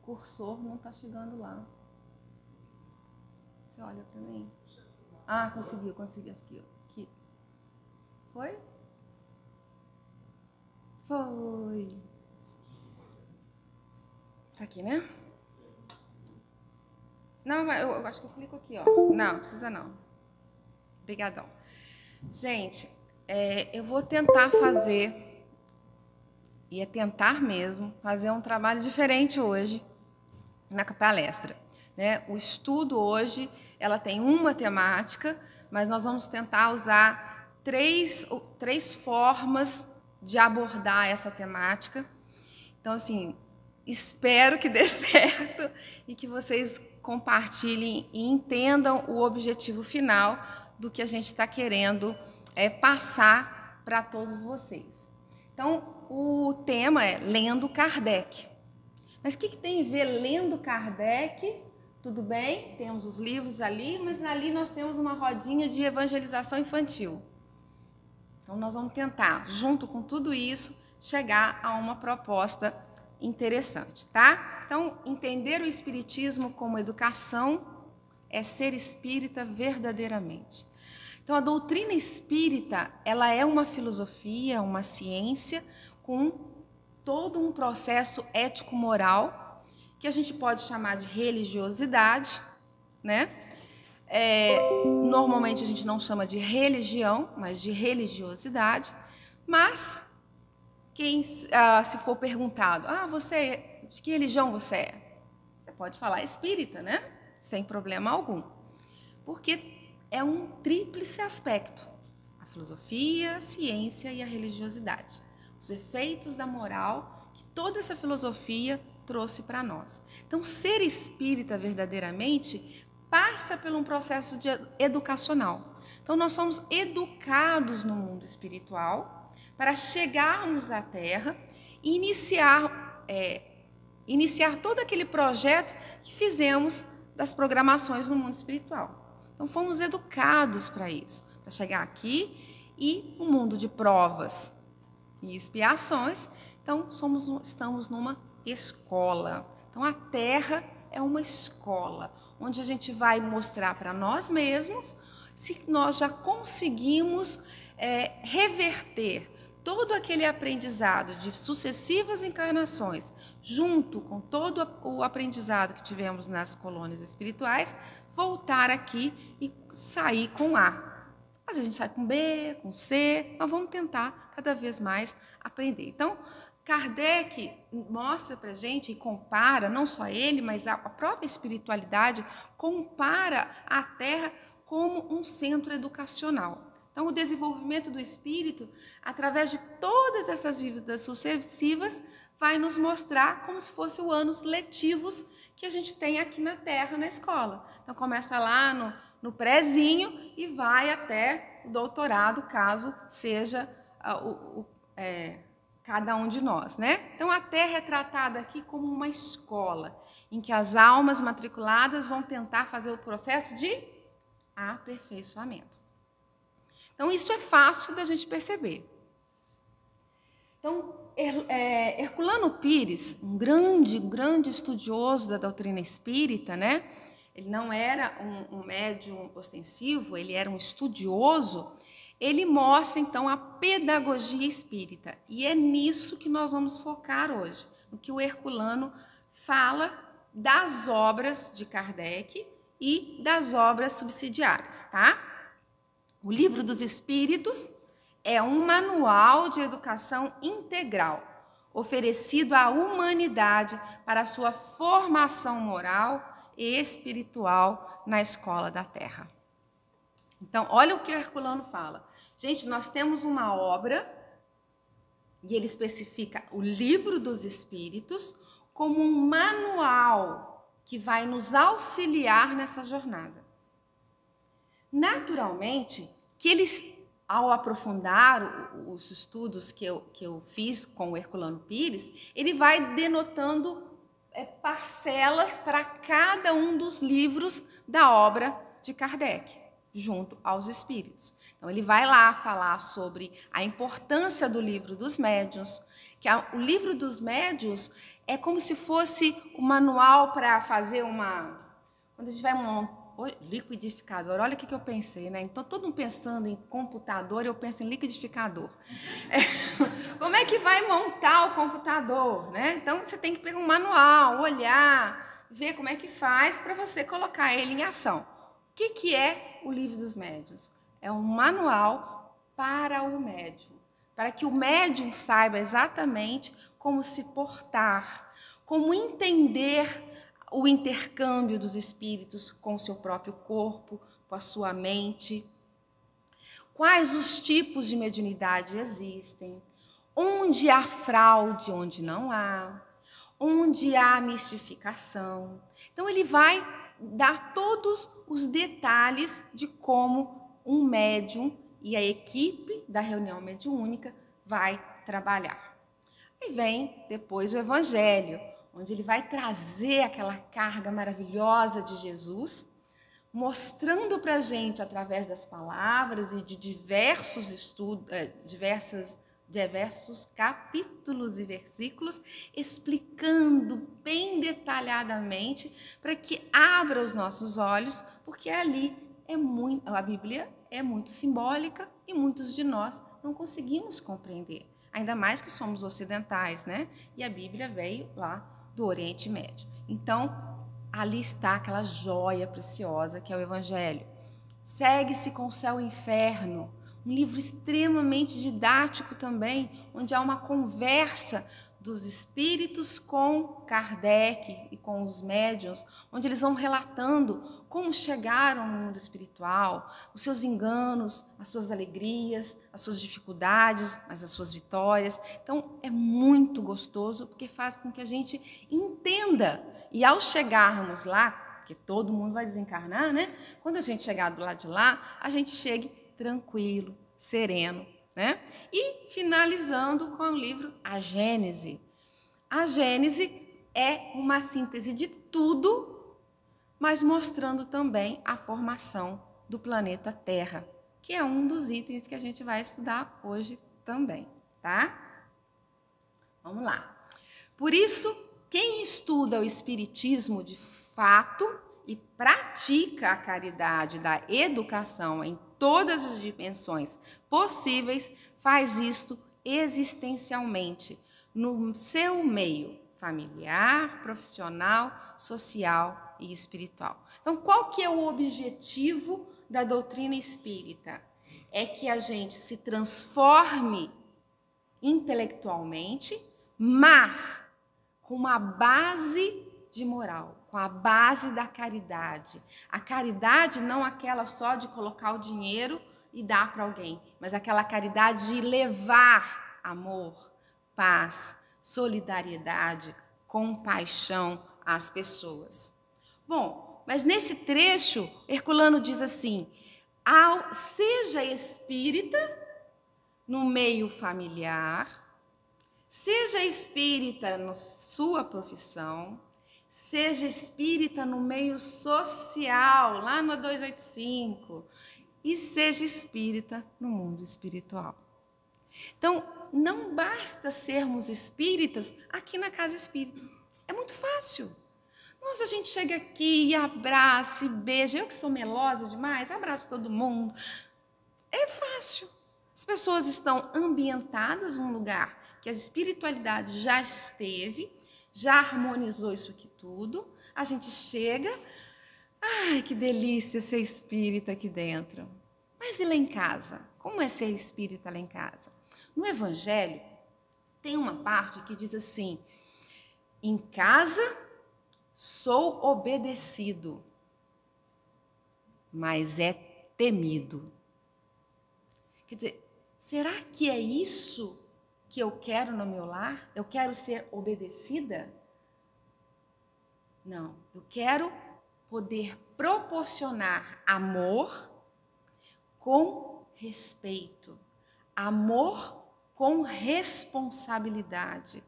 cursor não está chegando lá. Você olha para mim? Ah, consegui. Aqui. Foi? Foi. Tá aqui, né? Não, mas eu acho que eu clico aqui, ó. Não, precisa não. Obrigadão. Gente, eu vou tentar fazer, e é tentar mesmo, fazer um trabalho diferente hoje na palestra, né? O estudo hoje, ela tem uma temática, mas nós vamos tentar usar três formas de abordar essa temática. Então, assim, espero que dê certo e que vocês compartilhem e entendam o objetivo final do que a gente está querendo passar para todos vocês. Então, o tema é Lendo Kardec. Mas o que tem a ver lendo Kardec? Tudo bem, temos os livros ali, mas ali nós temos uma rodinha de evangelização infantil. Então, nós vamos tentar, junto com tudo isso, chegar a uma proposta interessante, tá? Então, entender o espiritismo como educação é ser espírita verdadeiramente. Então, a doutrina espírita, ela é uma filosofia, uma ciência com todo um processo ético-moral que a gente pode chamar de religiosidade, né? Normalmente a gente não chama de religião, mas de religiosidade, mas quem, se for perguntado, você, de que religião você é? Você pode falar espírita, né? Sem problema algum. Porque é um tríplice aspecto: a filosofia, a ciência e a religiosidade. Os efeitos da moral que toda essa filosofia trouxe para nós. Então, ser espírita verdadeiramente passa por um processo educacional. Então, nós somos educados no mundo espiritual para chegarmos à Terra e iniciar todo aquele projeto que fizemos das programações no mundo espiritual. Então, fomos educados para isso, para chegar aqui e um mundo de provas e expiações. Então, estamos numa escola. Então, a Terra é uma escola, onde a gente vai mostrar para nós mesmos se nós já conseguimos reverter todo aquele aprendizado de sucessivas encarnações, junto com todo o aprendizado que tivemos nas colônias espirituais, voltar aqui e sair com A. Às vezes a gente sai com B, com C, mas vamos tentar cada vez mais aprender. Então, Kardec mostra para a gente e compara, não só ele, mas a própria espiritualidade, compara a Terra como um centro educacional. Então, o desenvolvimento do espírito, através de todas essas vidas sucessivas, vai nos mostrar como se fossem os anos letivos que a gente tem aqui na Terra, na escola. Então, começa lá no prézinho e vai até o doutorado, caso seja cada um de nós, né? Então, a Terra é tratada aqui como uma escola, em que as almas matriculadas vão tentar fazer o processo de aperfeiçoamento. Então, isso é fácil da gente perceber. Então, Herculano Pires, um grande estudioso da doutrina espírita, né? Ele não era um médium ostensivo, ele era um estudioso. Ele mostra, então, a pedagogia espírita. E é nisso que nós vamos focar hoje, no que o Herculano fala das obras de Kardec e das obras subsidiárias, tá? O Livro dos Espíritos é um manual de educação integral, oferecido à humanidade para a sua formação moral e espiritual na escola da Terra. Então, olha o que o Herculano fala. Gente, nós temos uma obra, e ele especifica o Livro dos Espíritos como um manual que vai nos auxiliar nessa jornada. Naturalmente, que eles, ao aprofundar os estudos que eu fiz com o Herculano Pires, ele vai denotando parcelas para cada um dos livros da obra de Kardec, junto aos espíritos. Então, ele vai lá falar sobre a importância do livro dos médiuns, que o livro dos médiuns é como se fosse o manual para fazer uma... Quando a gente vai liquidificador, olha o que eu pensei, né? Então, todo mundo pensando em computador, eu penso em liquidificador. Como é que vai montar o computador, né? Então, você tem que pegar um manual, olhar, ver como é que faz para você colocar ele em ação. O que é o livro dos médiuns? É um manual para o médium, para que o médium saiba exatamente como se portar, como entender o intercâmbio dos espíritos com o seu próprio corpo, com a sua mente, quais os tipos de mediunidade existem, onde há fraude, onde não há, onde há mistificação. Então, ele vai dar todos os detalhes de como um médium e a equipe da reunião mediúnica vai trabalhar. E vem depois o Evangelho, onde ele vai trazer aquela carga maravilhosa de Jesus, mostrando para a gente, através das palavras e de diversos estudos, diversos capítulos e versículos, explicando bem detalhadamente para que abra os nossos olhos, porque ali a Bíblia é muito simbólica e muitos de nós não conseguimos compreender. Ainda mais que somos ocidentais, né? E a Bíblia veio lá do Oriente Médio. Então, ali está aquela joia preciosa que é o Evangelho. Segue-se com o Céu e o Inferno, um livro extremamente didático também, onde há uma conversa dos espíritos com Kardec e com os médiuns, onde eles vão relatando como chegaram no mundo espiritual, os seus enganos, as suas alegrias, as suas dificuldades, mas as suas vitórias. Então, é muito gostoso, porque faz com que a gente entenda. E ao chegarmos lá, porque todo mundo vai desencarnar, né? Quando a gente chegar do lado de lá, a gente chegue tranquilo, sereno, né? E finalizando com o livro A Gênese. A Gênese é uma síntese de tudo, mas mostrando também a formação do planeta Terra, que é um dos itens que a gente vai estudar hoje também, tá? Vamos lá. Por isso, quem estuda o Espiritismo de fato e pratica a caridade da educação em todas as dimensões possíveis, faz isso existencialmente, no seu meio familiar, profissional, social e espiritual. Então, qual que é o objetivo da doutrina espírita? É que a gente se transforme intelectualmente, mas com uma base de moral, com a base da caridade. A caridade não aquela só de colocar o dinheiro e dar para alguém, mas aquela caridade de levar amor, paz, solidariedade, compaixão às pessoas. Bom, mas nesse trecho, Herculano diz assim: seja espírita no meio familiar, seja espírita na sua profissão, seja espírita no meio social, lá no 285, e seja espírita no mundo espiritual. Então, não basta sermos espíritas aqui na casa espírita. É muito fácil. Nossa, a gente chega aqui e abraça e beija. Eu que sou melosa demais, abraço todo mundo. É fácil. As pessoas estão ambientadas num lugar que a espiritualidade já esteve, já harmonizou isso aqui tudo. A gente chega, ai, que delícia ser espírita aqui dentro. Mas e lá em casa? Como é ser espírita lá em casa? No Evangelho, tem uma parte que diz assim: em casa sou obedecido, mas é temido. Quer dizer, será que é isso que eu quero no meu lar? Eu quero ser obedecida? Não, eu quero poder proporcionar amor com respeito, amor com responsabilidade.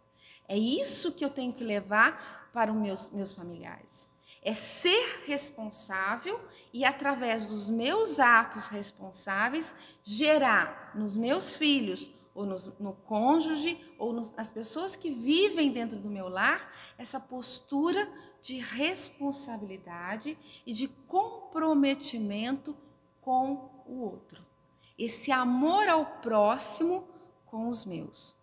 É isso que eu tenho que levar para os meus familiares. É ser responsável e, através dos meus atos responsáveis, gerar nos meus filhos, ou no cônjuge, ou nas pessoas que vivem dentro do meu lar, essa postura de responsabilidade e de comprometimento com o outro. Esse amor ao próximo com os meus.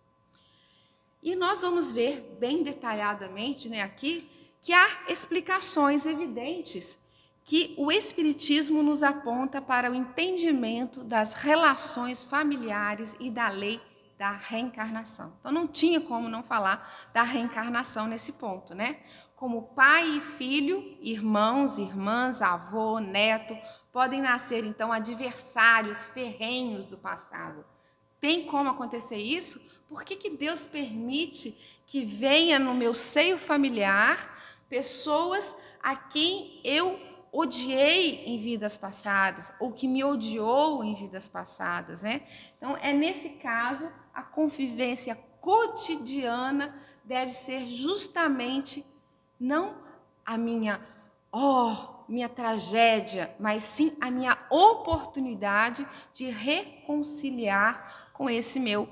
E nós vamos ver bem detalhadamente, né, aqui, que há explicações evidentes que o Espiritismo nos aponta para o entendimento das relações familiares e da lei da reencarnação. Então, não tinha como não falar da reencarnação nesse ponto, né? Como pai e filho, irmãos, irmãs, avô, neto, podem nascer, então, adversários ferrenhos do passado. Tem como acontecer isso? Por que Deus permite que venha no meu seio familiar pessoas a quem eu odiei em vidas passadas, ou que me odiou em vidas passadas, né? Então, é nesse caso, a convivência cotidiana deve ser justamente não a minha tragédia, mas sim a minha oportunidade de reconciliar com esse meu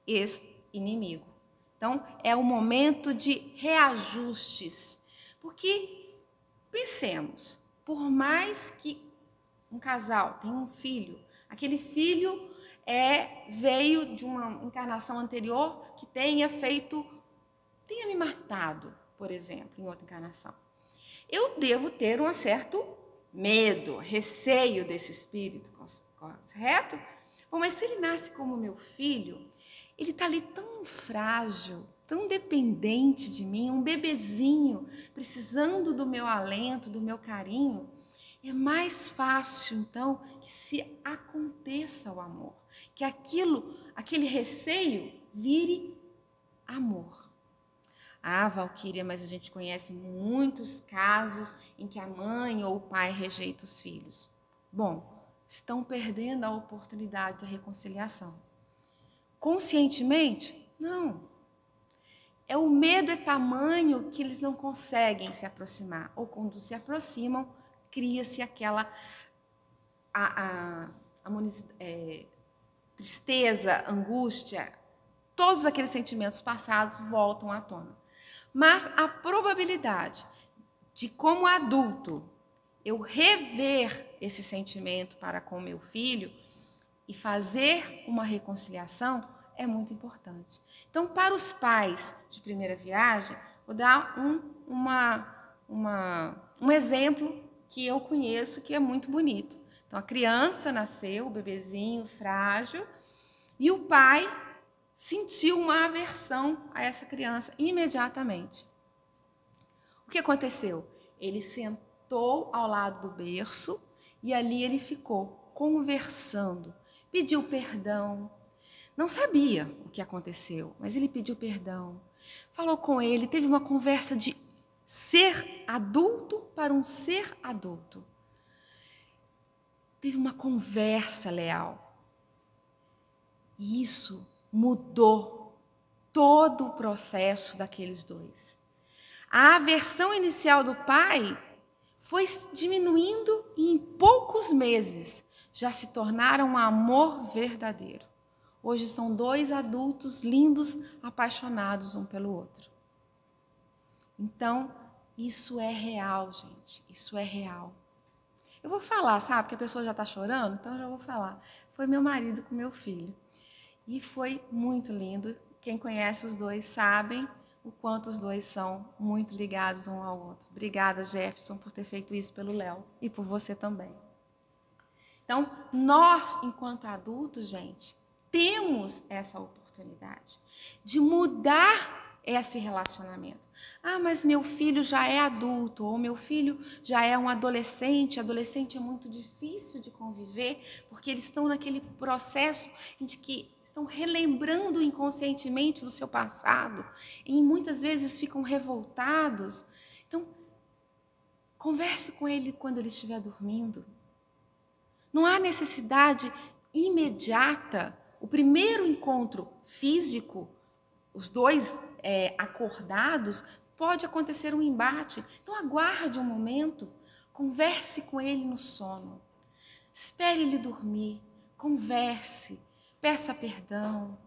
ex-inimigo. Então, é o momento de reajustes. Porque, pensemos, por mais que um casal tenha um filho, aquele filho veio de uma encarnação anterior que tenha me matado, por exemplo, em outra encarnação. Eu devo ter um certo medo, receio desse espírito, correto? Bom, mas se ele nasce como meu filho, ele está ali tão frágil, tão dependente de mim, um bebezinho, precisando do meu alento, do meu carinho. É mais fácil, então, que se aconteça o amor, que aquele receio vire amor. Ah, Valquíria, mas a gente conhece muitos casos em que a mãe ou o pai rejeita os filhos. Bom, estão perdendo a oportunidade da reconciliação. Conscientemente? Não. O medo é tamanho que eles não conseguem se aproximar. Ou quando se aproximam, cria-se aquela tristeza, angústia, todos aqueles sentimentos passados voltam à tona. Mas a probabilidade de, como adulto, eu rever esse sentimento para com meu filho e fazer uma reconciliação é muito importante. Então, para os pais de primeira viagem, vou dar um exemplo que eu conheço que é muito bonito. Então, a criança nasceu, o bebezinho frágil, e o pai sentiu uma aversão a essa criança imediatamente. O que aconteceu? Ele sentou ao lado do berço e ali ele ficou conversando, pediu perdão. Não sabia o que aconteceu, mas ele pediu perdão. Falou com ele, teve uma conversa de ser adulto para um ser adulto. Teve uma conversa leal. E isso mudou todo o processo daqueles dois. A aversão inicial do pai foi diminuindo e em poucos meses já se tornaram um amor verdadeiro. Hoje são dois adultos lindos, apaixonados um pelo outro. Então, isso é real, gente. Isso é real. Eu vou falar, sabe? Porque a pessoa já está chorando, então eu já vou falar. Foi meu marido com meu filho. E foi muito lindo. Quem conhece os dois sabem o quanto os dois são muito ligados um ao outro. Obrigada, Jefferson, por ter feito isso pelo Léo e por você também. Então, nós, enquanto adultos, gente, temos essa oportunidade de mudar esse relacionamento. Ah, mas meu filho já é adulto, ou meu filho já é um adolescente. Adolescente é muito difícil de conviver, porque eles estão naquele processo de que estão relembrando inconscientemente do seu passado e muitas vezes ficam revoltados. Então, converse com ele quando ele estiver dormindo. Não há necessidade imediata. O primeiro encontro físico, os dois acordados, pode acontecer um embate. Então, aguarde um momento, converse com ele no sono. Espere ele dormir, converse, peça perdão,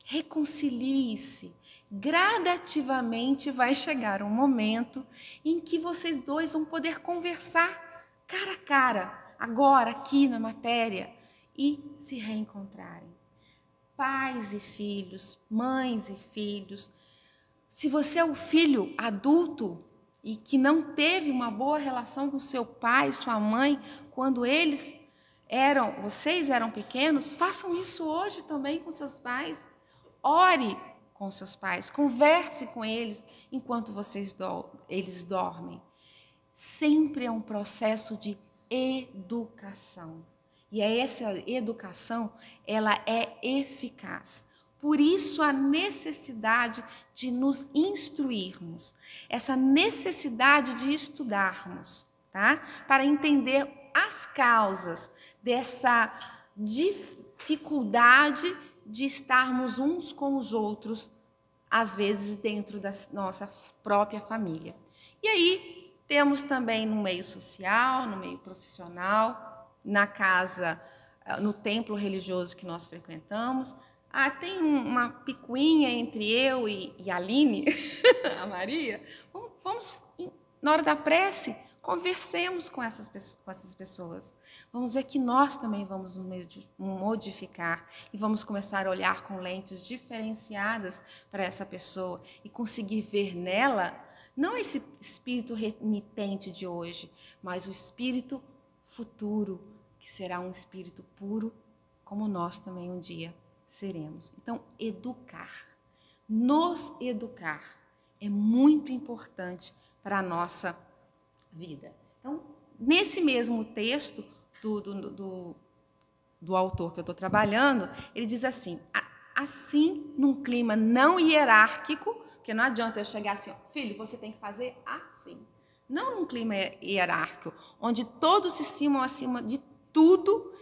reconcilie-se. Gradativamente vai chegar um momento em que vocês dois vão poder conversar cara a cara, agora, aqui na matéria, e se reencontrarem. Pais e filhos, mães e filhos. Se você é o filho adulto e que não teve uma boa relação com seu pai, sua mãe, quando vocês eram pequenos, façam isso hoje também com seus pais. Ore com seus pais, converse com eles enquanto eles dormem. Sempre é um processo de educação. E essa educação, ela é eficaz. Por isso a necessidade de nos instruirmos, essa necessidade de estudarmos, tá? Para entender as causas dessa dificuldade de estarmos uns com os outros, às vezes dentro da nossa própria família. E aí temos também no meio social, no meio profissional, na casa, no templo religioso que nós frequentamos. Tem uma picuinha entre eu e a Aline, a Maria. Vamos, na hora da prece, conversemos com essas pessoas. Vamos ver que nós também vamos modificar e vamos começar a olhar com lentes diferenciadas para essa pessoa e conseguir ver nela, não esse espírito renitente de hoje, mas o espírito futuro, que será um espírito puro, como nós também um dia seremos. Então, nos educar é muito importante para a nossa vida. Então, nesse mesmo texto do autor que eu estou trabalhando, ele diz assim, num clima não hierárquico, porque não adianta eu chegar assim, filho, você tem que fazer assim. Não num clima hierárquico, onde todos se cimam acima de tudo,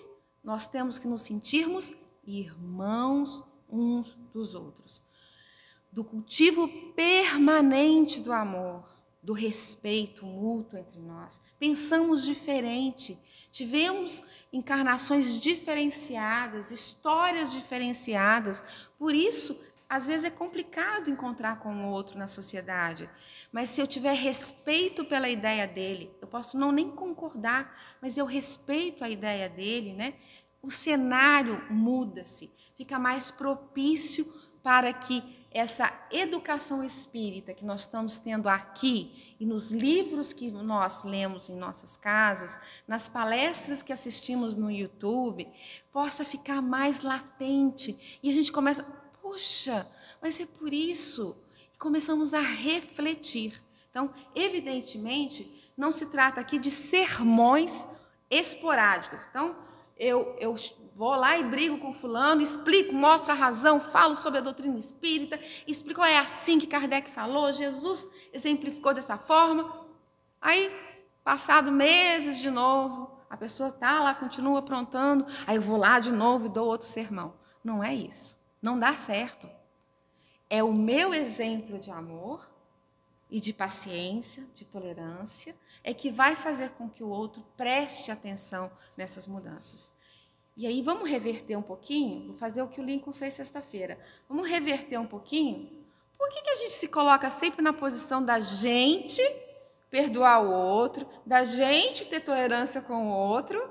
nós temos que nos sentirmos irmãos uns dos outros. Do cultivo permanente do amor, do respeito mútuo entre nós. Pensamos diferente, tivemos encarnações diferenciadas, histórias diferenciadas. Por isso, às vezes é complicado encontrar com o outro na sociedade. Mas se eu tiver respeito pela ideia dele, eu posso não nem concordar, mas eu respeito a ideia dele, né? O cenário muda-se, fica mais propício para que essa educação espírita que nós estamos tendo aqui e nos livros que nós lemos em nossas casas, nas palestras que assistimos no YouTube, possa ficar mais latente. E a gente começa, poxa, mas é por isso. E começamos a refletir. Então, evidentemente, não se trata aqui de sermões esporádicos. Então, eu vou lá e brigo com fulano, explico, mostro a razão, falo sobre a doutrina espírita, explico, é assim que Kardec falou, Jesus exemplificou dessa forma. Aí, passado meses de novo, a pessoa está lá, continua aprontando, aí eu vou lá de novo e dou outro sermão. Não é isso. Não dá certo. É o meu exemplo de amor e de paciência, de tolerância, é que vai fazer com que o outro preste atenção nessas mudanças. E aí vamos reverter um pouquinho, vou fazer o que o Lincoln fez sexta-feira. Vamos reverter um pouquinho. Por que a gente se coloca sempre na posição da gente perdoar o outro, da gente ter tolerância com o outro?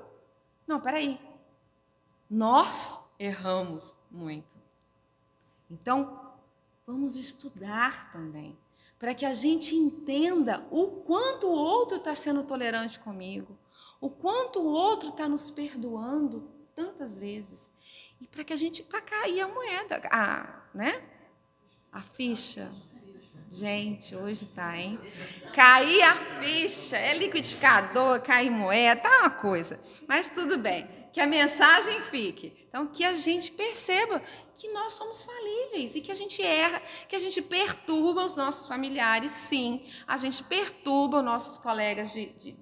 Não, peraí. Nós erramos muito. Então, vamos estudar também, para que a gente entenda o quanto o outro está sendo tolerante comigo, o quanto o outro está nos perdoando tantas vezes, e para que a gente, para cair a moeda, né? A ficha. Gente, hoje tá, hein? Cair a ficha, é liquidificador, cair moeda, tá uma coisa, mas tudo bem, que a mensagem fique. Então, que a gente perceba que nós somos falíveis e que a gente erra, que a gente perturba os nossos familiares, sim, a gente perturba os nossos colegas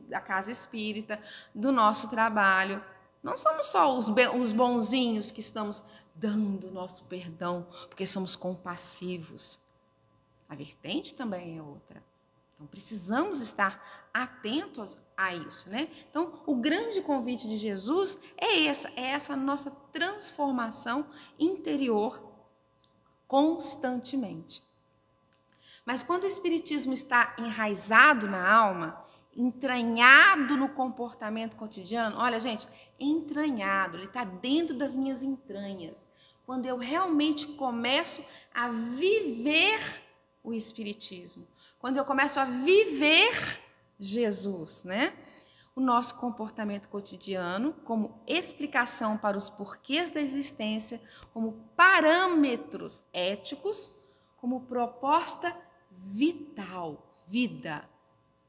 da casa espírita, do nosso trabalho. Não somos só os bonzinhos que estamos dando nosso perdão, porque somos compassivos. a vertente também é outra. Então, precisamos estar atentos a isso, né? Então, o grande convite de Jesus é essa nossa transformação interior constantemente. Mas quando o Espiritismo está enraizado na alma, entranhado no comportamento cotidiano, olha, gente, entranhado, ele está dentro das minhas entranhas. Quando eu realmente começo a viver o Espiritismo, quando eu começo a viver Jesus, né? O nosso comportamento cotidiano como explicação para os porquês da existência, como parâmetros éticos, como proposta vital, vida.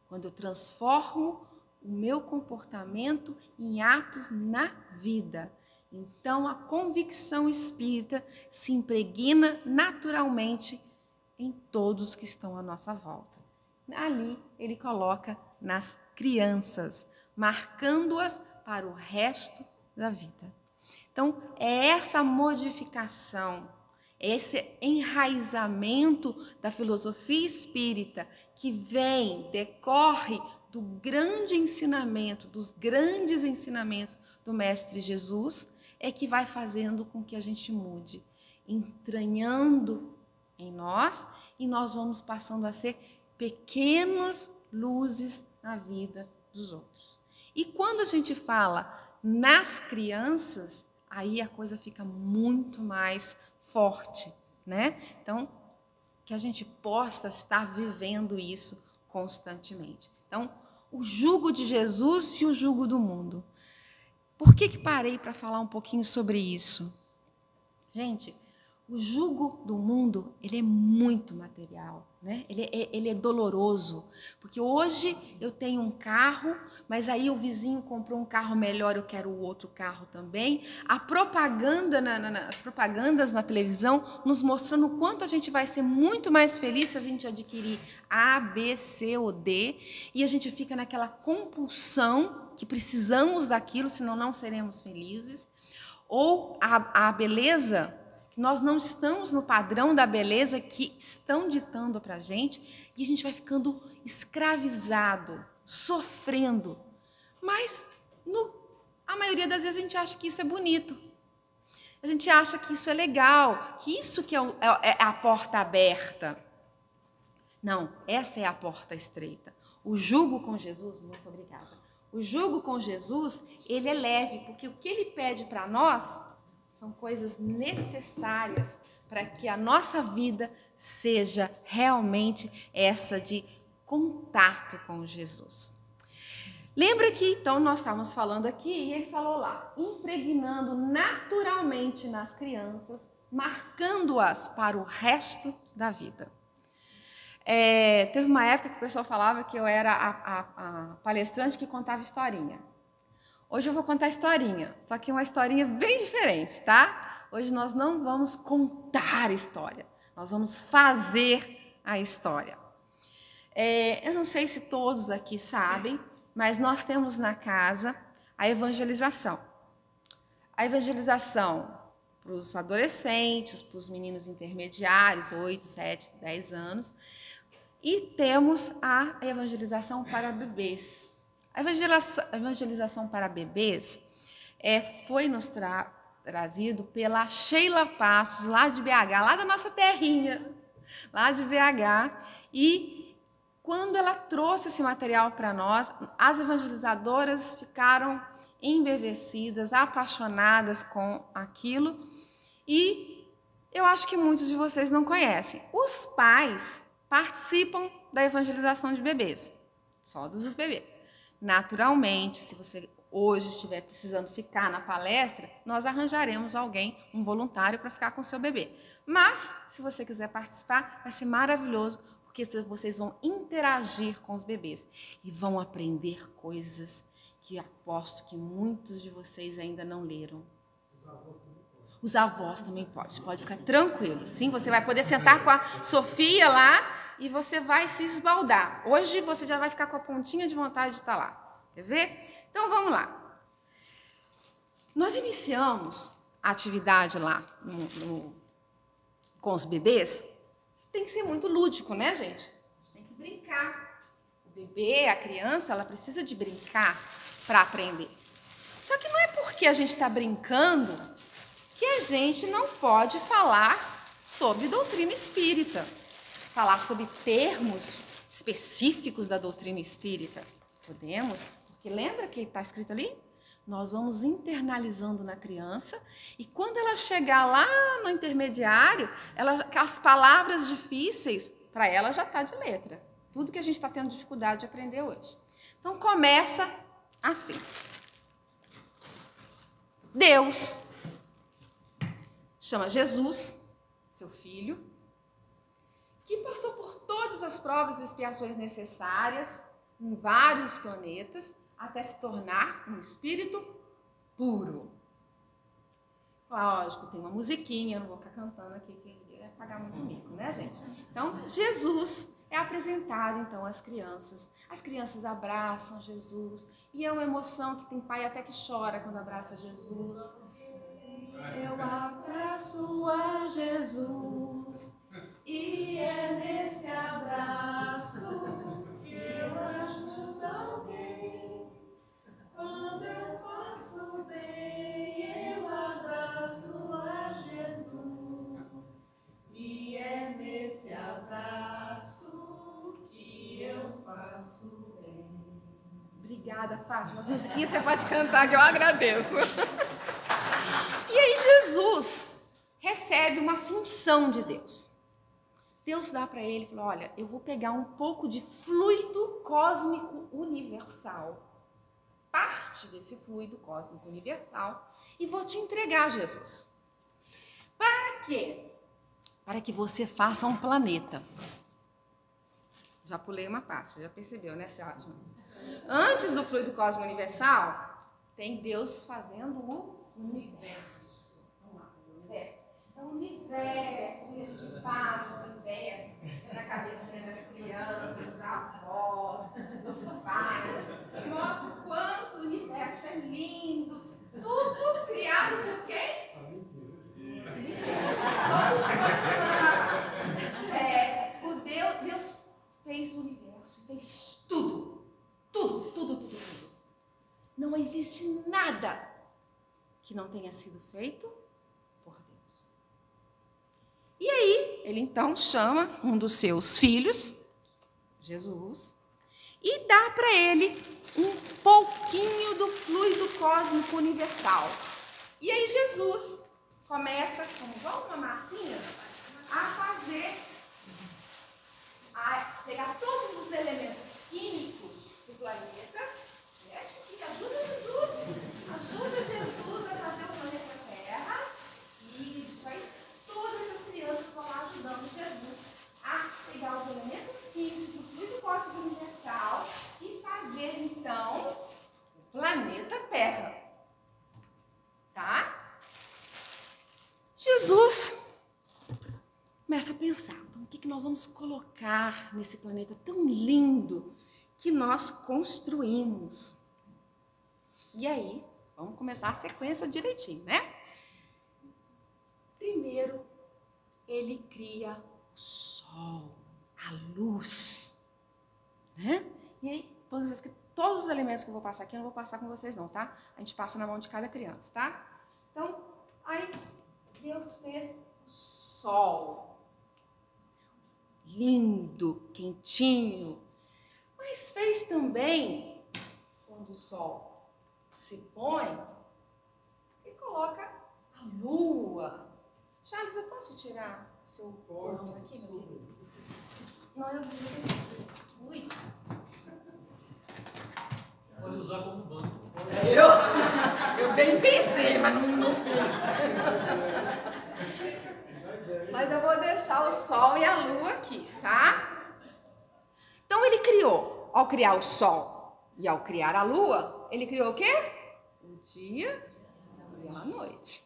Quando eu transformo o meu comportamento em atos na vida. Então, a convicção espírita se impregna naturalmente em todos que estão à nossa volta. Ali, ele coloca nas crianças, marcando-as para o resto da vida. Então, é essa modificação, esse enraizamento da filosofia espírita que decorre do grande ensinamento, dos grandes ensinamentos do Mestre Jesus, é que vai fazendo com que a gente mude, entranhando em nós, e nós vamos passando a ser pequenas luzes na vida dos outros. E quando a gente fala nas crianças, aí a coisa fica muito mais forte, né? Então, que a gente possa estar vivendo isso constantemente. Então, o jugo de Jesus e o jugo do mundo. Por que parei para falar um pouquinho sobre isso? Gente, o jugo do mundo, ele é muito material, né? Ele é doloroso, porque hoje eu tenho um carro, mas aí o vizinho comprou um carro melhor, eu quero o outro carro também. A propaganda, as propagandas na televisão nos mostrando o quanto a gente vai ser muito mais feliz se a gente adquirir A, B, C ou D, e a gente fica naquela compulsão que precisamos daquilo, senão não seremos felizes. Ou a beleza, nós não estamos no padrão da beleza que estão ditando para a gente, e a gente vai ficando escravizado, sofrendo. Mas, a maioria das vezes, a gente acha que isso é bonito. A gente acha que isso é legal, que isso que é a porta aberta. Não, essa é a porta estreita. O jugo com Jesus, muito obrigada. O jugo com Jesus, ele é leve, porque o que ele pede para nós são coisas necessárias para que a nossa vida seja realmente essa de contato com Jesus. Lembra que, então, nós estávamos falando aqui e ele falou lá, impregnando naturalmente nas crianças, marcando-as para o resto da vida. Teve uma época que o pessoal falava que eu era a palestrante que contava historinha. Hoje eu vou contar historinha, só que uma historinha bem diferente, tá? Hoje nós não vamos contar história, nós vamos fazer a história. Eu não sei se todos aqui sabem, mas nós temos na casa a evangelização. A evangelização para os adolescentes, para os meninos intermediários, 8, 7, 10 anos, e temos a evangelização para bebês. A evangelização para bebês foi nos trazido pela Sheila Passos, lá de BH, lá da nossa terrinha, lá de BH. E quando ela trouxe esse material para nós, as evangelizadoras ficaram embevecidas, apaixonadas com aquilo. E eu acho que muitos de vocês não conhecem. Os pais participam da evangelização de bebês, só dos bebês. Naturalmente, se você hoje estiver precisando ficar na palestra, nós arranjaremos alguém, um voluntário, para ficar com o seu bebê. Mas, se você quiser participar, vai ser maravilhoso, porque vocês vão interagir com os bebês e vão aprender coisas que aposto que muitos de vocês ainda não leram. Os avós também podem. Você pode ficar tranquilo, sim? Você vai poder sentar com a Sofia lá e você vai se esbaldar. Hoje você já vai ficar com a pontinha de vontade de estar lá. Quer ver? Então, vamos lá. Nós iniciamos a atividade lá com os bebês tem que ser muito lúdico, né, gente? A gente tem que brincar. O bebê, a criança, ela precisa de brincar para aprender. Só que não é porque a gente está brincando que a gente não pode falar sobre doutrina espírita, falar sobre termos específicos da doutrina espírita. Podemos, porque lembra que está escrito ali? Nós vamos internalizando na criança e quando ela chegar lá no intermediário, as palavras difíceis, para ela já está de letra. Tudo que a gente está tendo dificuldade de aprender hoje. Então, começa assim. Deus chama Jesus, seu filho, que passou por todas as provas e expiações necessárias em vários planetas, até se tornar um espírito puro. Lógico, tem uma musiquinha, eu não vou ficar cantando aqui, que ia pagar muito mico, né, gente? Então, Jesus é apresentado, então, às crianças. As crianças abraçam Jesus, e é uma emoção que tem pai até que chora quando abraça Jesus. Eu abraço a Jesus, e é nesse abraço que eu ajudo alguém. Quando eu faço bem, eu abraço a Jesus. E é nesse abraço que eu faço bem. Obrigada, Fátima. As musiquinhas você pode cantar, que eu agradeço. E aí Jesus recebe uma função de Deus. Deus dá para ele e fala, olha, eu vou pegar um pouco de fluido cósmico universal, parte desse fluido cósmico universal, e vou te entregar, Jesus. Para quê? Para que você faça um planeta. Já pulei uma parte, já percebeu, né, Fátima? Antes do fluido cósmico universal, tem Deus fazendo o universo. Vamos lá, fazer o universo. Então, o universo, e a gente passa o universo na cabecinha das crianças, dos avós, dos pais, e mostra o quanto o universo é lindo. Tudo criado por quem? Deus fez o universo, fez tudo. Tudo. Não existe nada que não tenha sido feito por Deus. E aí, ele então chama um dos seus filhos, Jesus, e dá para ele um pouquinho do fluido cósmico universal. E aí Jesus começa, como igual uma massinha, a pegar todos os elementos químicos do planeta. Mexe aqui, ajuda Jesus a fazer o planeta Terra. Isso, aí todas as crianças vão lá ajudando Jesus a pegar os elementos químicos do fluido cósmico universal e fazer, então, o planeta Terra. Tá? Jesus começa a pensar, então, o que nós vamos colocar nesse planeta tão lindo que nós construímos? E aí, vamos começar a sequência direitinho, né? Primeiro, ele cria o sol, a luz, né? E aí, todos os elementos que eu vou passar aqui, eu não vou passar com vocês não, tá? A gente passa na mão de cada criança, tá? Então, aí, Deus fez o sol. Lindo, quentinho. Mas fez também, quando o sol se põe, ele coloca a lua. Charles, eu posso tirar o seu corpo aqui, meu querido? Não, eu vi. Ui. Pode usar como banco. Eu bem pensei, mas não fiz. Mas eu vou deixar o sol e a lua aqui, tá? Então ele criou, ao criar o sol e ao criar a lua, ele criou o quê? O dia e a noite,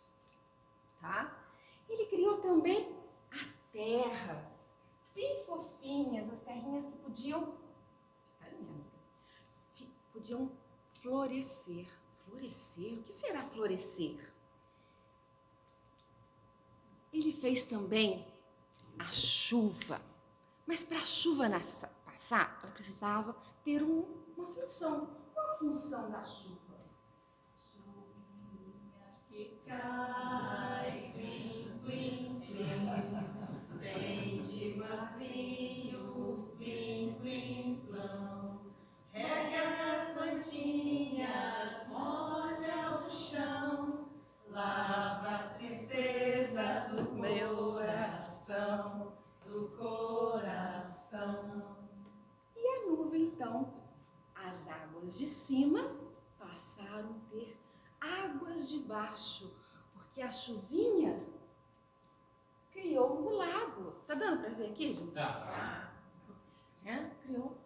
tá? Ele criou também as terras, bem fofinhas, as terrinhas que podiam florescer. Florescer? O que será florescer? Ele fez também a chuva. Mas para a chuva passar, ela precisava ter uma função. Qual a função da chuva? Chuvinha que cai, plim, plim, plim, vem de mansinho, plim, plim, plão, rega as plantinhas, molha o chão, lava as tristezas do meu coração, E a nuvem, então, as águas de cima passaram a ter águas de baixo, porque a chuvinha criou o lago. Tá dando para ver aqui, gente? Tá. Criou.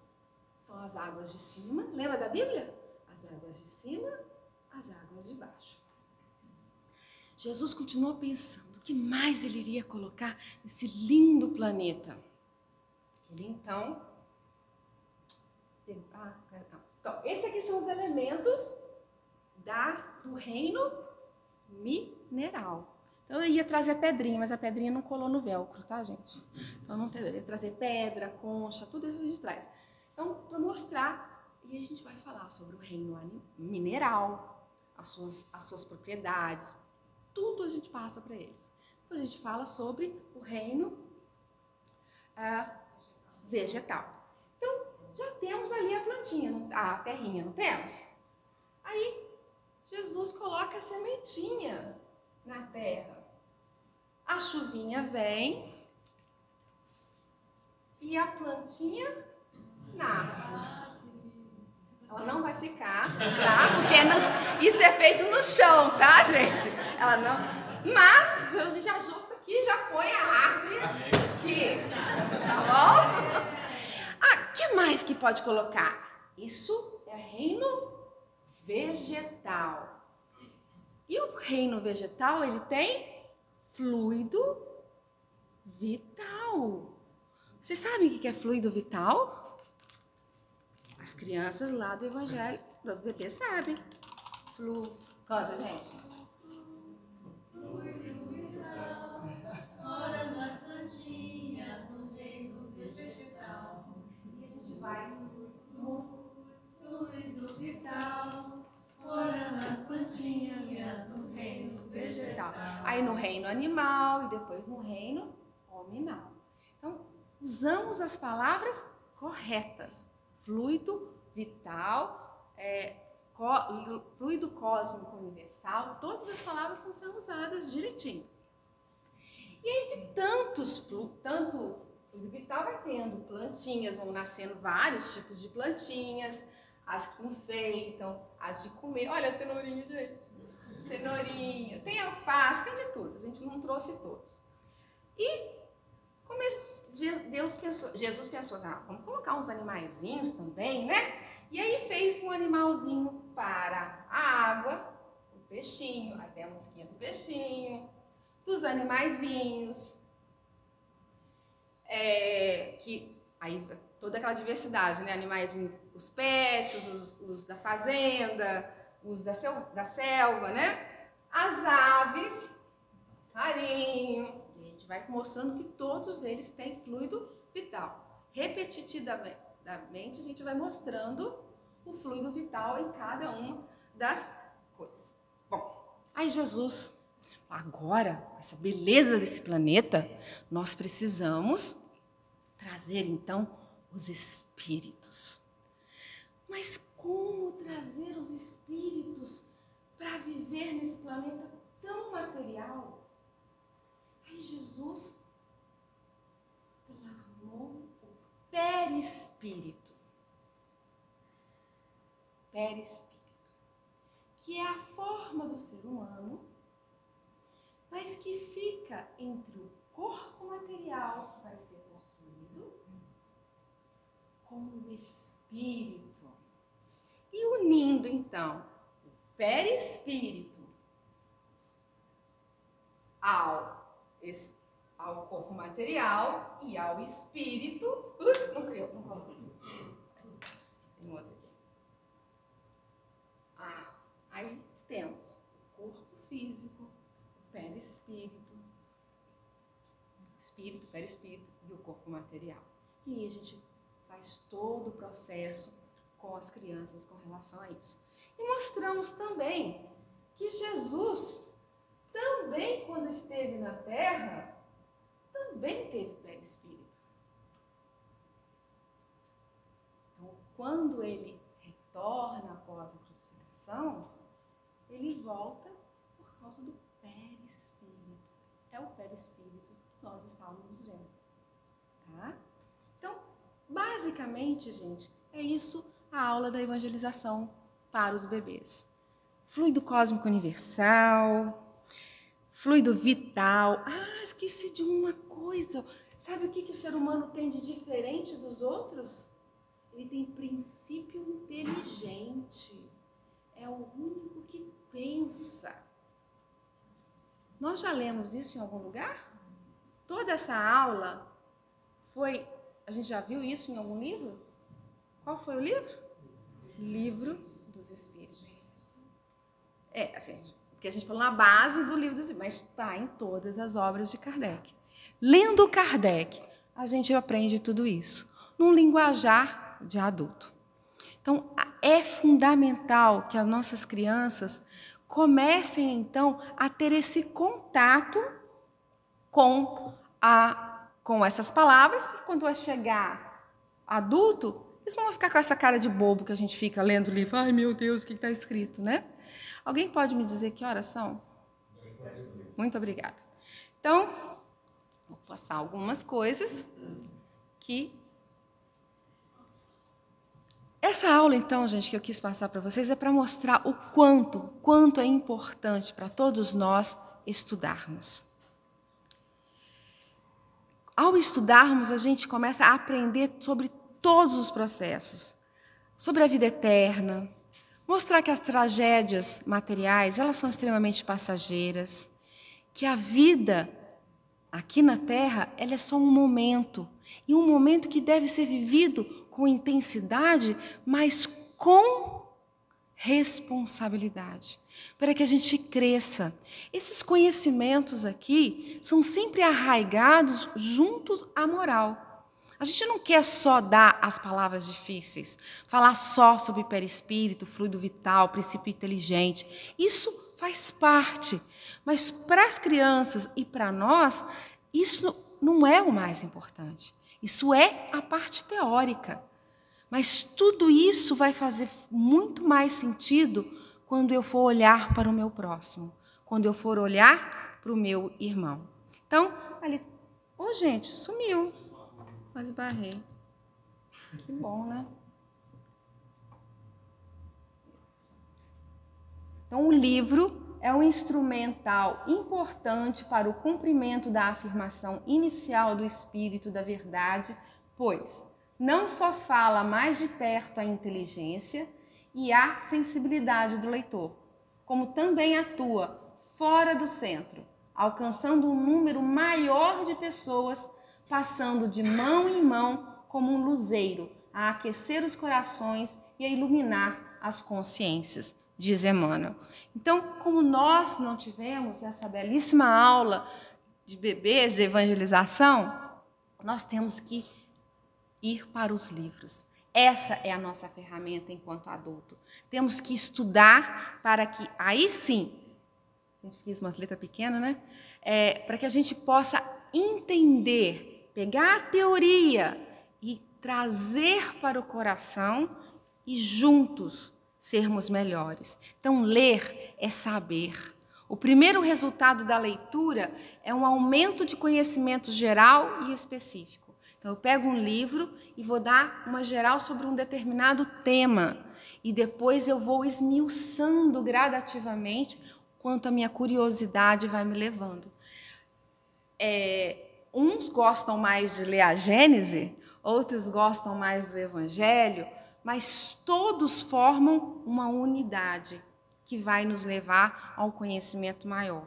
Então, as águas de cima, lembra da Bíblia? As águas de cima, as águas de baixo. Jesus continuou pensando o que mais ele iria colocar nesse lindo planeta. Ele então... Então, esses aqui são os elementos do reino mineral. Então, eu ia trazer pedrinha, mas a pedrinha não colou no velcro, tá, gente? Então, não tem, eu ia trazer pedra, concha, tudo isso a gente traz. Então, para mostrar, e a gente vai falar sobre o reino mineral, as suas propriedades, tudo a gente passa para eles. Depois a gente fala sobre o reino vegetal. Então, já temos ali a plantinha, a terrinha, não temos? Aí, Jesus coloca a sementinha na terra. A chuvinha vem e a plantinha nasce. Ela não vai ficar, tá? Porque isso é feito no chão, tá, gente? Ela não... Mas, a gente ajusta aqui, já põe a árvore aqui, tá bom? O que mais que pode colocar? Isso é reino vegetal. E o reino vegetal, ele tem fluido vital. Vocês sabem o que é fluido vital? As crianças lá do evangelho, do bebê, sabem. Canta, gente. Fluido vital, mora nas plantinhas, no reino vegetal. E a gente vai Fluido vital, mora nas plantinhas, no reino vegetal. Aí no reino animal e depois no reino hominal. Então, usamos as palavras corretas. Fluido vital, fluido cósmico universal, todas as palavras estão sendo usadas direitinho. E aí de tanto fluido vital vai tendo plantinhas, vão nascendo vários tipos de plantinhas, as que enfeitam, as de comer. Olha a cenourinha, gente. Cenourinha, tem alface, tem de tudo. A gente não trouxe todos. E Jesus pensou, vamos colocar uns animaizinhos também, né? E aí fez um animalzinho para a água, o peixinho, até a mosquinha do peixinho, dos animaizinhos, que aí toda aquela diversidade, né? Animaizinhos, os pets, os da fazenda, os da selva, né? As aves, passarinho. A gente vai mostrando que todos eles têm fluido vital. Repetitivamente, a gente vai mostrando o fluido vital em cada uma das coisas. Bom, aí Jesus, agora, com essa beleza desse planeta, nós precisamos trazer, então, os espíritos. Mas como trazer os espíritos para viver nesse planeta tão material? Aí Jesus plasmou o perispírito. Perispírito, que é a forma do ser humano, mas que fica entre o corpo material que vai ser construído com o espírito. E unindo, então, o perispírito ao corpo material e ao espírito. Não criou, não falou. Tem outro aqui. Aí temos o corpo físico, o perispírito, o espírito perispírito e o corpo material. E aí a gente faz todo o processo com as crianças com relação a isso. E mostramos também que Jesus também, quando esteve na Terra, também teve perispírito. Então, quando ele retorna após a crucificação, ele volta por causa do perispírito. É o perispírito que nós estávamos vendo. Tá? Então, basicamente, gente, é isso a aula da evangelização para os bebês. Fluido cósmico universal, fluido vital. Ah, esqueci de uma coisa. Sabe o que o ser humano tem de diferente dos outros? Ele tem princípio inteligente. É o único que pensa. Nós já lemos isso em algum lugar? Toda essa aula foi... A gente já viu isso em algum livro? Qual foi o livro? Livro dos Espíritos. É, assim, porque a gente falou na base do Livro dos Espíritos, mas está em todas as obras de Kardec. Lendo Kardec, a gente aprende tudo isso, num linguajar de adulto. Então, é fundamental que as nossas crianças comecem, então, a ter esse contato com essas palavras, porque quando vai chegar adulto, eles não vão ficar com essa cara de bobo que a gente fica lendo o livro. Ai, meu Deus, o que está escrito, né? Alguém pode me dizer que horas são? Muito obrigada. Então, vou passar algumas coisas que... Essa aula, então, gente, que eu quis passar para vocês é para mostrar o quanto é importante para todos nós estudarmos. Ao estudarmos, a gente começa a aprender sobre todos os processos, sobre a vida eterna, mostrar que as tragédias materiais, elas são extremamente passageiras, que a vida aqui na Terra, ela é só um momento, e um momento que deve ser vivido com intensidade, mas com responsabilidade, para que a gente cresça. Esses conhecimentos aqui são sempre arraigados juntos à moral. A gente não quer só dar as palavras difíceis, falar só sobre perispírito, fluido vital, princípio inteligente. Isso faz parte, mas para as crianças e para nós, isso não é o mais importante. Isso é a parte teórica. Mas tudo isso vai fazer muito mais sentido quando eu for olhar para o meu próximo, quando eu for olhar para o meu irmão. Então, ali... Ô, gente, sumiu. Mas barrei. Que bom, né? Então, o livro é um instrumental importante para o cumprimento da afirmação inicial do espírito da verdade, pois não só fala mais de perto a inteligência e a sensibilidade do leitor, como também atua fora do centro, alcançando um número maior de pessoas, passando de mão em mão como um luzeiro, a aquecer os corações e a iluminar as consciências, diz Emmanuel. Então, como nós não tivemos essa belíssima aula de bebês, de evangelização, nós temos que ir para os livros. Essa é a nossa ferramenta enquanto adulto. Temos que estudar para que, aí sim, a gente fez umas letras pequenas, né? Para que a gente possa entender, pegar a teoria e trazer para o coração e juntos sermos melhores. Então, ler é saber. O primeiro resultado da leitura é um aumento de conhecimento geral e específico. Então, eu pego um livro e vou dar uma geral sobre um determinado tema. E depois eu vou esmiuçando gradativamente quanto a minha curiosidade vai me levando. Uns gostam mais de ler a Gênese, outros gostam mais do Evangelho, mas todos formam uma unidade que vai nos levar ao conhecimento maior.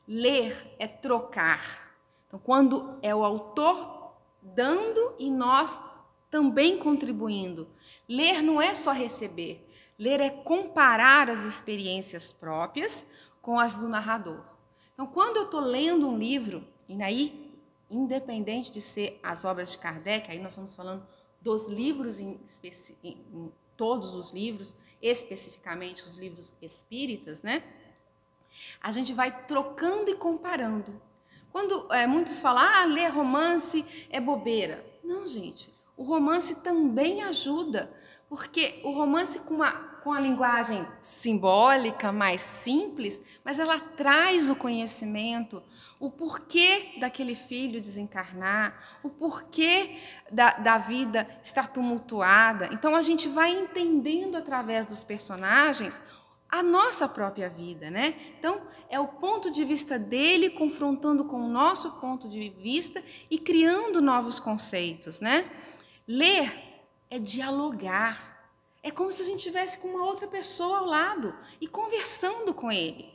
Ler é trocar. Então, quando é o autor dando e nós também contribuindo. Ler não é só receber. Ler é comparar as experiências próprias com as do narrador. Então, quando eu estou lendo um livro, e aí independente de ser as obras de Kardec, aí nós estamos falando dos livros, em todos os livros, especificamente os livros espíritas, né? A gente vai trocando e comparando. Quando muitos falam, ler romance é bobeira. Não, gente, o romance também ajuda, porque o romance com a linguagem simbólica, mais simples, mas ela traz o conhecimento, o porquê daquele filho desencarnar, o porquê da vida estar tumultuada. Então, a gente vai entendendo através dos personagens a nossa própria vida, né? Então, é o ponto de vista dele confrontando com o nosso ponto de vista e criando novos conceitos, né? Ler é dialogar. É como se a gente estivesse com uma outra pessoa ao lado e conversando com ele.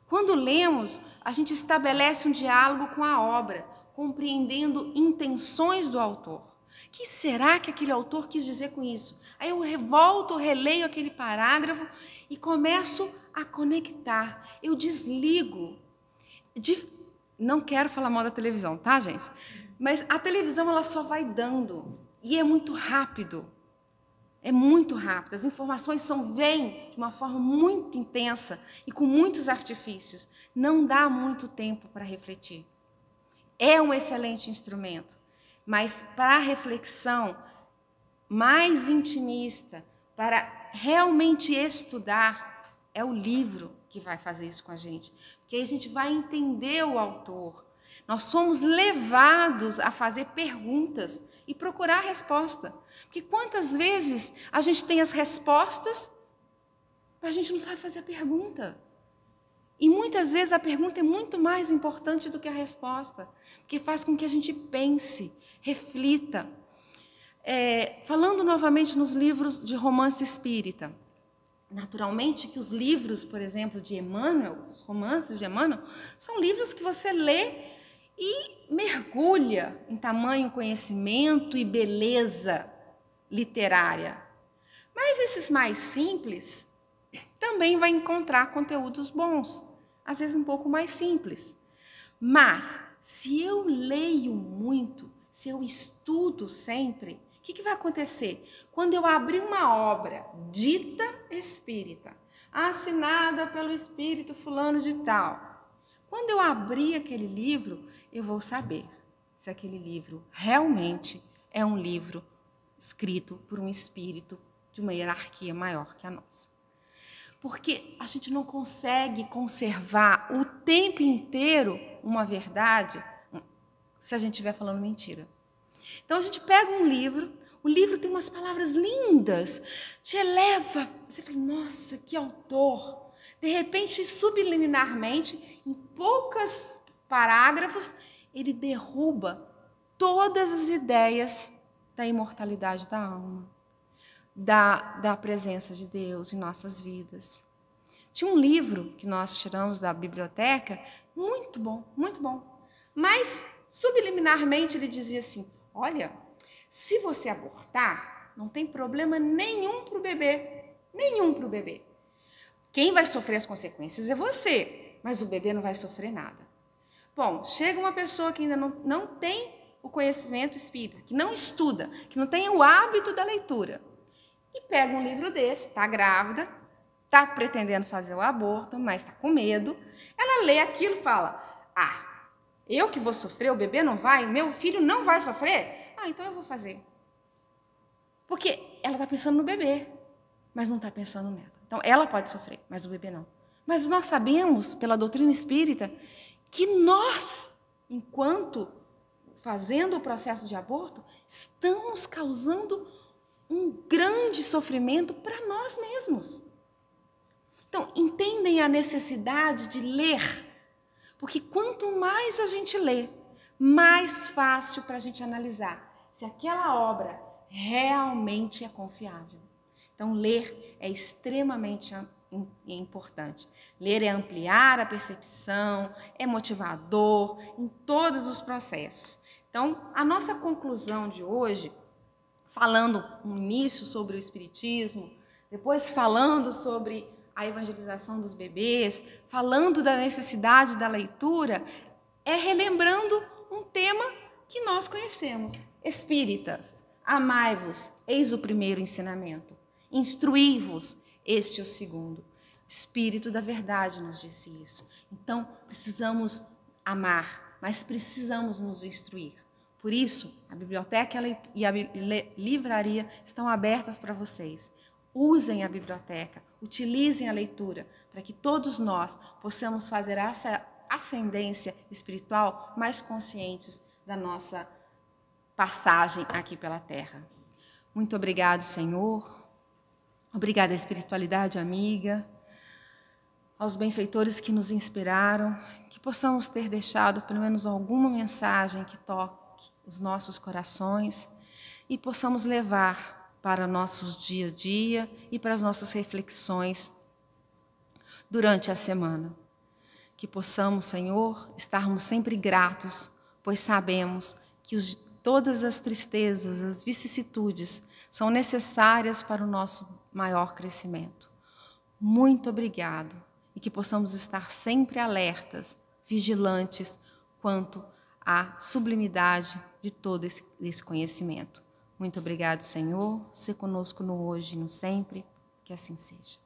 Quando lemos, a gente estabelece um diálogo com a obra, compreendendo intenções do autor. O que será que aquele autor quis dizer com isso? Aí eu volto, releio aquele parágrafo e começo a conectar. Eu desligo. Não quero falar mal da televisão, tá, gente? Mas a televisão ela só vai dando. E é muito rápido. É muito rápido. As informações vêm de uma forma muito intensa e com muitos artifícios. Não dá muito tempo para refletir. É um excelente instrumento. Mas para a reflexão mais intimista, para realmente estudar, é o livro que vai fazer isso com a gente. Porque aí a gente vai entender o autor. Nós somos levados a fazer perguntas e procurar a resposta. Porque quantas vezes a gente tem as respostas, mas a gente não sabe fazer a pergunta. E muitas vezes a pergunta é muito mais importante do que a resposta, porque faz com que a gente pense, reflita. Falando novamente nos livros de romance espírita, naturalmente que os livros, por exemplo, de Emmanuel, os romances de Emmanuel, são livros que você lê e mergulha em tamanho conhecimento e beleza literária. Mas esses mais simples também vai encontrar conteúdos bons, às vezes um pouco mais simples. Mas, se eu leio muito, se eu estudo sempre, o que vai acontecer? Quando eu abrir uma obra dita espírita, assinada pelo espírito fulano de tal, quando eu abrir aquele livro, eu vou saber se aquele livro realmente é um livro escrito por um espírito de uma hierarquia maior que a nossa. Porque a gente não consegue conservar o tempo inteiro uma verdade se a gente estiver falando mentira. Então, a gente pega um livro, o livro tem umas palavras lindas, te eleva, você fala, nossa, que autor! De repente, subliminarmente, em poucos parágrafos, ele derruba todas as ideias da imortalidade da alma, da presença de Deus em nossas vidas. Tinha um livro que nós tiramos da biblioteca, muito bom, muito bom. Mas, subliminarmente, ele dizia assim, olha, se você abortar, não tem problema nenhum para o bebê, nenhum para o bebê. Quem vai sofrer as consequências é você, mas o bebê não vai sofrer nada. Bom, chega uma pessoa que ainda não tem o conhecimento espírita, que não estuda, que não tem o hábito da leitura, e pega um livro desse, está grávida, está pretendendo fazer o aborto, mas está com medo, ela lê aquilo e fala, eu que vou sofrer, o bebê não vai, o meu filho não vai sofrer? Então eu vou fazer. Porque ela está pensando no bebê, mas não está pensando nela. Então, ela pode sofrer, mas o bebê não. Mas nós sabemos, pela doutrina espírita, que nós, enquanto fazendo o processo de aborto, estamos causando um grande sofrimento para nós mesmos. Então, entendem a necessidade de ler, porque quanto mais a gente lê, mais fácil para a gente analisar se aquela obra realmente é confiável. Então, ler é extremamente importante. Ler é ampliar a percepção, é motivador em todos os processos. Então, a nossa conclusão de hoje, falando no início sobre o espiritismo, depois falando sobre a evangelização dos bebês, falando da necessidade da leitura, é relembrando um tema que nós conhecemos. Espíritas, amai-vos, eis o primeiro ensinamento. Instruí-vos, este é o segundo. O Espírito da verdade nos disse isso. Então, precisamos amar, mas precisamos nos instruir. Por isso, a biblioteca e a livraria estão abertas para vocês. Usem a biblioteca, utilizem a leitura, para que todos nós possamos fazer essa ascendência espiritual mais conscientes da nossa passagem aqui pela Terra. Muito obrigado, Senhor. Obrigada à espiritualidade amiga, aos benfeitores que nos inspiraram, que possamos ter deixado pelo menos alguma mensagem que toque os nossos corações e possamos levar para nossos dia a dia e para as nossas reflexões durante a semana. Que possamos, Senhor, estarmos sempre gratos, pois sabemos que todas as tristezas, as vicissitudes são necessárias para o nosso maior crescimento. Muito obrigado e que possamos estar sempre alertas, vigilantes quanto à sublimidade de todo esse conhecimento. Muito obrigado, Senhor. Se conosco no hoje e no sempre, que assim seja.